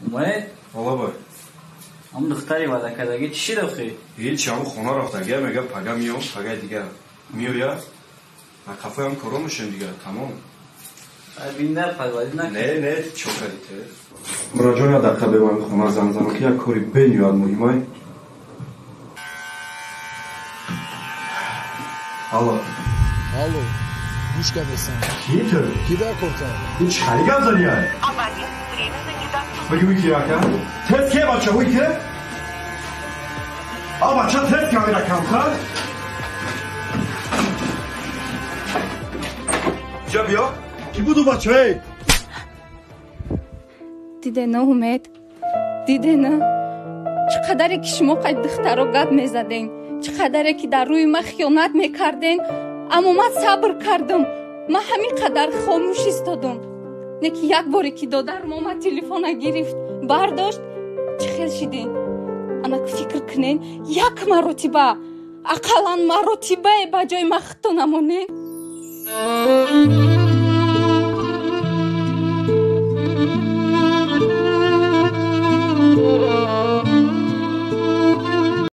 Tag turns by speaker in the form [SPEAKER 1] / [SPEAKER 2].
[SPEAKER 1] اومد؟
[SPEAKER 2] حالا باید
[SPEAKER 1] هم دختری وعده کردگی چی شد آخی؟
[SPEAKER 2] هیچ همون خونه رفته میگه پگه میام پگه دیگه میوید من خفه هم کارو میشن دیگه تمام
[SPEAKER 1] بینده پروازی نکن
[SPEAKER 2] نه چوکریته مراجعه دقیقه به من خونه زنزنو که یک کاری بین یاد مهمه Алло.
[SPEAKER 3] Алло. Мушка бесан.
[SPEAKER 2] Китер?
[SPEAKER 3] Кида корта.
[SPEAKER 2] Ты чхали газария?
[SPEAKER 4] Абонент временно недоступен.
[SPEAKER 2] Bagi wiki yaka. Test ke bacha wiki? Al bacha test kamera kamkar. Cab ya. Ki budu bacha hey?
[SPEAKER 5] دیده نه اومد دیده نه چقدره که شما قید دخترو گد میزدین چقدره که در روی ما خیانت میکردین اما من صبر کردم من همین قدر خاموش ایستادم نه که یک باری که دادر ما تلفن گرفت برداشت چه خیل شدین انا که فکر کنین یک مرتبه اقلا مرتبه با جای ما خطو نمونین